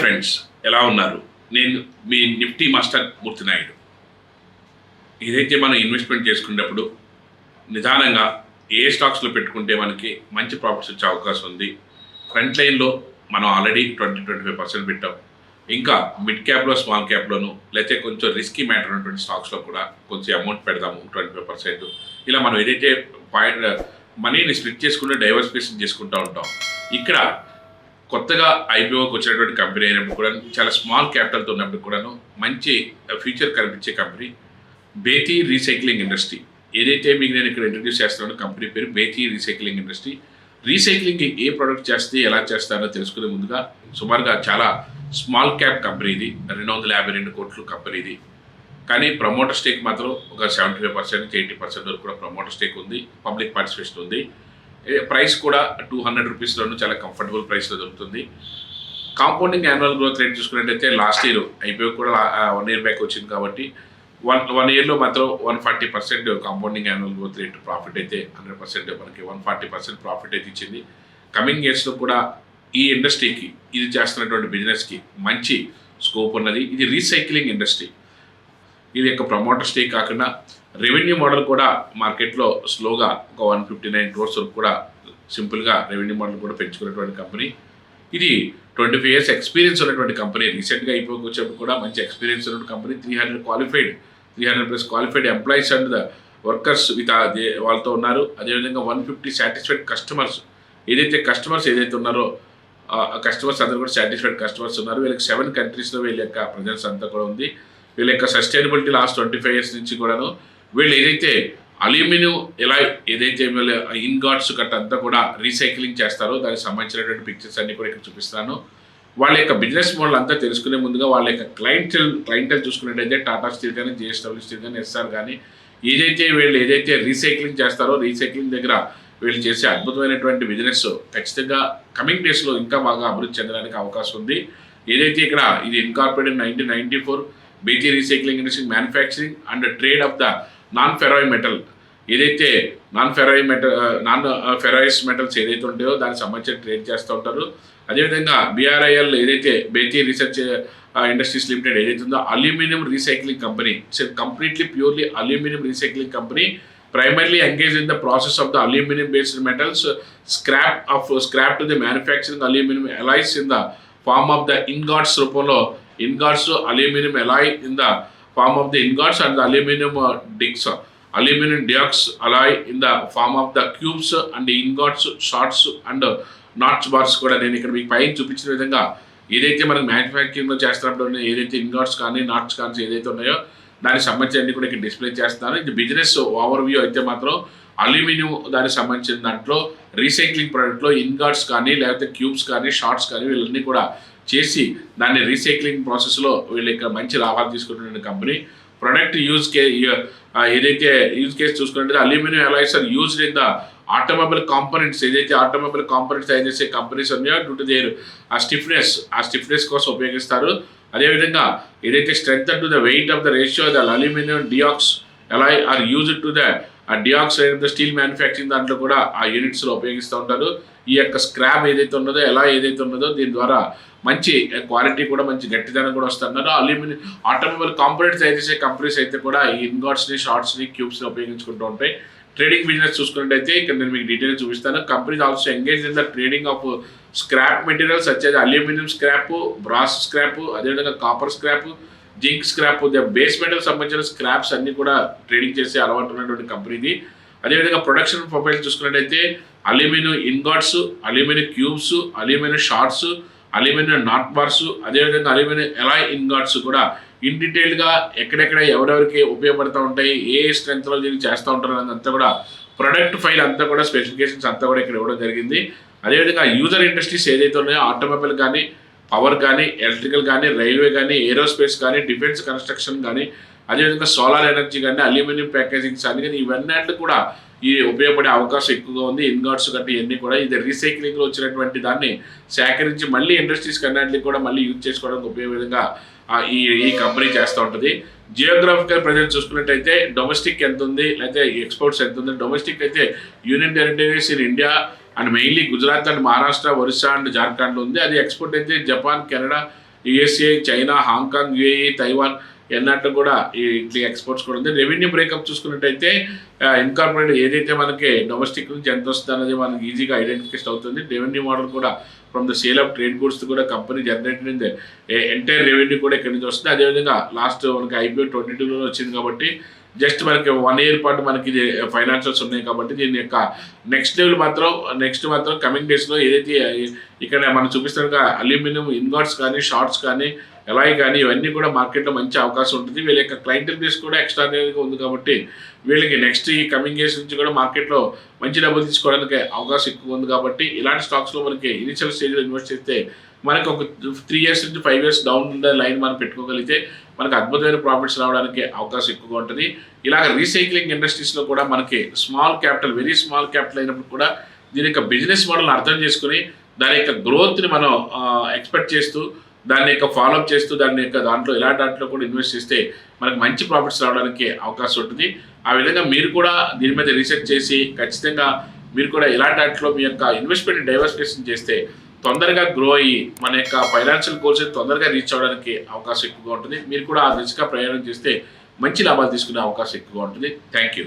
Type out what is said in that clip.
Friends, ఎలా ఉన్నారు? నేను మీ నిఫ్టీ మాస్టర్ మూర్తి నాయుడు. ఏదైతే మనం ఇన్వెస్ట్మెంట్ చేసుకునేటప్పుడు నిదానంగా ఏ స్టాక్స్లో పెట్టుకుంటే మనకి మంచి ప్రాఫిట్స్ వచ్చే అవకాశం ఉంది. ఫ్రంట్ లైన్లో మనం ఆల్రెడీ 20-25% పెట్టాం. ఇంకా మిడ్ క్యాప్లో, స్మాల్ క్యాప్లోను, లేకపోతే కొంచెం రిస్కీ మ్యాటర్ ఉన్నటువంటి స్టాక్స్లో కూడా కొంచెం అమౌంట్ పెడదాము 25%. ఇలా మనం ఏదైతే మనీని స్ప్లిట్ చేసుకుంటూ డైవర్సిఫికేషన్ చేసుకుంటూ ఉంటాం. ఇక్కడ కొత్తగా ఐపీఓకి వచ్చినటువంటి కంపెనీ అయినప్పుడు కూడా, చాలా స్మాల్ క్యాపిటల్తో ఉన్నప్పుడు కూడాను మంచి ఫ్యూచర్ కనిపించే కంపెనీ బేతీ రీసైక్లింగ్ ఇండస్ట్రీ. ఏదైతే మీకు నేను ఇక్కడ ఇంట్రడ్యూస్ చేస్తున్నానో కంపెనీ పేరు బేతీ రీసైక్లింగ్ ఇండస్ట్రీ. రీసైక్లింగ్ ఏ ప్రోడక్ట్ చేస్తే ఎలా చేస్తారో తెలుసుకునే ముందుగా, సుమారుగా చాలా స్మాల్ క్యాప్ కంపెనీ ఇది, 252 కోట్ల కంపెనీ ఇది. కానీ ప్రమోటర్ స్టేక్ మాత్రం ఒక 75% వరకు కూడా ప్రమోటర్ స్టేక్ ఉంది, పబ్లిక్ పార్టిసిపేషన్ ఉంది. ప్రైస్ కూడా 200 రూపీస్లోనూ చాలా కంఫర్టబుల్ ప్రైస్లో దొరుకుతుంది. కాంపౌండింగ్ యాన్యువల్ గ్రోత్ రేట్ చూసుకున్నట్టయితే లాస్ట్ ఇయర్ ఐపీఓ కూడా 1 ఇయర్ బ్యాక్ వచ్చింది కాబట్టి వన్ ఇయర్లో మాత్రం 140% compounding annual growth rate profit అయితే 100% మనకి 140% ప్రాఫిట్ అయితే ఇచ్చింది. కమింగ్ ఇయర్స్లో కూడా ఈ ఇండస్ట్రీకి, ఇది చేస్తున్నటువంటి బిజినెస్కి మంచి స్కోప్ ఉన్నది. ఇది రీసైక్లింగ్ ఇండస్ట్రీ. ఇది యొక్క ప్రమోటర్ స్టేక్ కాకుండా రెవెన్యూ మోడల్ కూడా మార్కెట్లో స్లోగా ఒక 159 crores వరకు కూడా సింపుల్గా రెవెన్యూ మోడల్ కూడా పెంచుకున్నటువంటి కంపెనీ. ఇది 25 years ఎక్స్పీరియన్స్ ఉన్నటువంటి కంపెనీ. రీసెంట్గా అయిపోయి వచ్చేప్పుడు కూడా మంచి ఎక్స్పీరియన్స్ ఉన్నటువంటి company. 300+ qualified employees and the workers with వాళ్ళతో ఉన్నారు. అదేవిధంగా 150 సాటిస్ఫైడ్ కస్టమర్స్. కస్టమర్స్ ఏదైతే ఉన్నారో కస్టమర్స్ అందరూ కూడా సాటిస్ఫైడ్ కస్టమర్స్ ఉన్నారు. వీళ్ళకి 7 countries వీళ్ళ యొక్క ప్రజెన్స్ అంతా కూడా ఉంది. వీళ్ళ యొక్క సస్టైనబిలిటీ లాస్ట్ 25 years నుంచి కూడాను వీళ్ళు ఏదైతే అల్యూమినియం ఎలా ఏదైతే ఇన్గాట్స్ గట్ట అంతా కూడా రీసైక్లింగ్ చేస్తారో దానికి సంబంధించినటువంటి పిక్చర్స్ అన్ని కూడా ఇక్కడ చూపిస్తాను. వాళ్ళ యొక్క బిజినెస్ మోడల్ అంతా తెలుసుకునే ముందుగా వాళ్ళ యొక్క క్లయింటెల్ చూసుకున్నట్టయితే టాటా స్టీల్ కానీ, జేఎస్డబ్ల్యూ స్టీల్ కానీ, ఎస్ఆర్ కానీ, వీళ్ళు ఏదైతే రీసైక్లింగ్ చేస్తారో రీసైక్లింగ్ దగ్గర వీళ్ళు చేసే అద్భుతమైనటువంటి బిజినెస్ ఖచ్చితంగా కమింగ్ డేస్లో ఇంకా బాగా అభివృద్ధి చెందడానికి అవకాశం ఉంది. ఏదైతే ఇక్కడ ఇది ఇన్కార్పొరేటెడ్ 1994 బేతీ recycling industry manufacturing and trade of the non ferrous metals ఏదైతే ఉంటాయో దానికి సంబంధించిన ట్రేడ్ చేస్తూ ఉంటారు. అదేవిధంగా బీఆర్ఐఎల్ ఏదైతే బేతీ రీసెర్చ్ ఇండస్ట్రీస్ లిమిటెడ్ ఏదైతే ఉందో aluminium recycling company. It's completely purely aluminium recycling company, primarily engaged in the process of the aluminum based metals, scrap to the manufacturing aluminum alloys in the form of the ingots రూపంలో ingots aluminum alloy in the form of the ingots and the aluminum diox alloy in the form of the cubes and the ingots, shots and notch bars కూడా నేను ఇక్కడ మీకు పైన చూపించిన విధంగా ఏదైతే మనకు మ్యానుఫ్యాక్చరింగ్లో చేస్తున్నప్పుడు ఏదైతే ఇంగాట్స్ కానీ నాట్స్ కానీ ఏదైతే ఉన్నాయో దానికి సంబంధించి అన్ని కూడా ఇక్కడ డిస్ప్లే చేస్తున్నాను. ఇది బిజినెస్ ఓవర్ వ్యూ అయితే మాత్రం అల్యూమినియం దానికి సంబంధించిన దాంట్లో రీసైక్లింగ్ ప్రోడక్ట్లో ఇన్గాట్స్ కానీ, లేకపోతే క్యూబ్స్ కానీ, షార్ట్స్ కానీ వీళ్ళన్నీ కూడా చేసి దాన్ని రీసైక్లింగ్ ప్రాసెస్లో వీళ్ళు ఇక్కడ మంచి లాభాలు తీసుకుంటున్న కంపెనీ. ప్రొడక్ట్ యూజ్ కేస్ చూసుకుంటే aluminium alloys are used in the automobile components. Automobile components తయారు చేసే కంపెనీస్ ఉన్నాయో డ్యూ టు దేర్ స్టిఫ్నెస్ కోసం ఉపయోగిస్తారు. అదేవిధంగా strength to the weight of the ratio the aluminium deox alloy are used to the deoxide of the steel manufacturing దాంట్లో కూడా ఆ యూనిట్స్లో ఉపయోగిస్తూ ఉంటారు. ఈ యొక్క స్క్రాప్ ఏదైతే ఉన్నదో దీని ద్వారా మంచి క్వాలిటీ కూడా, మంచి గట్టిదనం కూడా వస్తున్నారు. అల్యూమినియం ఆటోమొబైల్ కాంపోనెంట్స్ తయారు చేసే కంపెనీస్ అయితే కూడా ఈ ఇన్గాట్స్ని, షార్ట్స్ని, క్యూబ్స్ని ఉపయోగించుకుంటూ ఉంటాయి. ట్రేడింగ్ బిజినెస్ చూసుకున్నట్టయితే ఇక్కడ నేను మీకు డీటెయిల్ చూపిస్తాను. Companies also engage in the trading of scrap materials such as aluminium scrap, brass scrap, అదేవిధంగా copper scrap, zinc scrap, base metal సంబంధించిన స్క్రాప్స్ అన్ని కూడా ట్రేడింగ్ చేసే అలవాటు ఉన్నటువంటి కంపెనీది. అదేవిధంగా ప్రొడక్షన్ ప్రొఫైల్ చూసుకున్నట్టయితే aluminium ingots, aluminium cubes, aluminium shorts, aluminium notch bars, అదేవిధంగా అల్యూమినియం ఎలాయ్ ఇన్గాట్స్ కూడా ఇన్ డీటెయిల్గా ఎక్కడెక్కడ ఎవరెవరికి ఉపయోగపడుతూ ఉంటాయి, ఏ స్ట్రెంత్లో దీన్ని చేస్తూ ఉంటారు అదంతా కూడా ప్రొడక్ట్ ఫైల్ అంతా కూడా స్పెసిఫికేషన్స్ అంతా కూడా ఇక్కడ ఇవ్వడం జరిగింది. అదేవిధంగా యూజర్ ఇండస్ట్రీస్ ఏదైతే ఉన్నాయో ఆటోమొబైల్ కానీ, పవర్ కానీ, ఎలక్ట్రికల్ కానీ, రైల్వే కానీ, ఏరోస్పేస్ కానీ, డిఫెన్స్ కన్స్ట్రక్షన్ కానీ, అదేవిధంగా సోలార్ ఎనర్జీ కానీ, అల్యూమినియం ప్యాకేజింగ్స్ కానీ ఇవన్నీ కూడా ఈ ఉపయోగపడే అవకాశం ఎక్కువగా ఉంది. ఇన్గాట్స్ గట్టి ఇవన్నీ కూడా ఇది రీసైక్లింగ్లో వచ్చినటువంటి దాన్ని సేకరించి మళ్ళీ ఇండస్ట్రీస్ కన్నింటికి కూడా మళ్ళీ యూజ్ చేసుకోవడానికి ఉపయోగ విధంగా ఈ కంపెనీ చేస్తూ ఉంటుంది. జియోగ్రాఫికల్ ప్రజెన్స్ చూసుకున్నట్టయితే డొమెస్టిక్ ఎంత ఉంది, లేకపోతే ఎక్స్పోర్ట్స్ ఎంత ఉంది. డొమెస్టిక్ అయితే union territories in India and mainly Gujarat and Maharashtra, Orissa and జార్ఖండ్లో ఉంది. అది ఎక్స్పోర్ట్ అయితే Japan, Canada, USA, China, Hong Kong, UAE, Taiwan ఎన్నట్లు కూడా ఈ ఇట్లా ఎక్స్పోర్ట్స్ కూడా ఉంది. రెవెన్యూ బ్రేకప్ చూసుకున్నట్టయితే ఇన్కార్పొరేట్ ఏదైతే మనకి డొమెస్టిక్ నుంచి ఎంత వస్తుంది అనేది మనకి ఈజీగా ఐడెంటిఫికేషన్ అవుతుంది. రెవెన్యూ మోడల్ కూడా from the sale of trade goods కూడా కంపెనీ జనరేటెడ్ ఎంటైర్ రెవెన్యూ కూడా ఇక్కడి నుంచి వస్తుంది. అదేవిధంగా లాస్ట్ మనకి IPO 22లో వచ్చింది కాబట్టి జస్ట్ మనకి 1 year పాటు మనకి ఇది ఫైనాన్షియల్స్ ఉన్నాయి కాబట్టి దీని యొక్క నెక్స్ట్ మాత్రం కమింగ్ డేస్లో ఏదైతే ఇక్కడ మనం చూపిస్తున్నగా అల్యూమినియం ఇన్గాట్స్ కానీ, షార్ట్స్ కానీ, ఎలాయ్ కానీ ఇవన్నీ కూడా మార్కెట్లో మంచి అవకాశం ఉంటుంది. వీళ్ళ యొక్క క్లయింటల్ బేస్ కూడా ఎక్స్ట్రాడినరీగా ఉంది కాబట్టి వీళ్ళకి నెక్స్ట్ ఈ కమింగ్ ఇయర్స్ నుంచి కూడా మార్కెట్లో మంచి డబ్బులు తీసుకోవడానికి అవకాశం ఎక్కువ ఉంది. కాబట్టి ఇలాంటి స్టాక్స్లో మనకి ఇనిషియల్ స్టేజ్లో ఇన్వెస్ట్ చేస్తే మనకి ఒక 3 years నుంచి 5 years డౌన్ ద లైన్ మనం పెట్టుకోగలిగితే మనకు అద్భుతమైన ప్రాఫిట్స్ రావడానికి అవకాశం ఎక్కువగా ఉంటుంది. ఇలాగ రీసైక్లింగ్ ఇండస్ట్రీస్లో కూడా మనకి వెరీ స్మాల్ క్యాపిటల్ అయినప్పుడు కూడా దీని యొక్క బిజినెస్ మోడల్ని అర్థం చేసుకుని దాని యొక్క గ్రోత్ని మనం ఎక్స్పెక్ట్ చేస్తూ దాన్ని యొక్క ఫాలోఅప్ చేస్తూ దాంట్లో దాంట్లో కూడా ఇన్వెస్ట్ చేస్తే మనకు మంచి ప్రాఫిట్స్ రావడానికి అవకాశం ఉంటుంది. ఆ విధంగా మీరు కూడా దీని మీద రీసెర్చ్ చేసి ఖచ్చితంగా మీరు కూడా ఇలాంటి వాటిలో మీ యొక్క ఇన్వెస్ట్మెంట్ డైవర్సిఫికేషన్ చేస్తే తొందరగా గ్రో అయ్యి మన యొక్క ఫైనాన్షియల్ గోల్స్ తొందరగా రీచ్ అవ్వడానికి అవకాశం ఎక్కువగా ఉంటుంది. మీరు కూడా ఆ దిశగా ప్రయాణం చేస్తే మంచి లాభాలు తీసుకునే అవకాశం ఎక్కువగా ఉంటుంది. Thank you.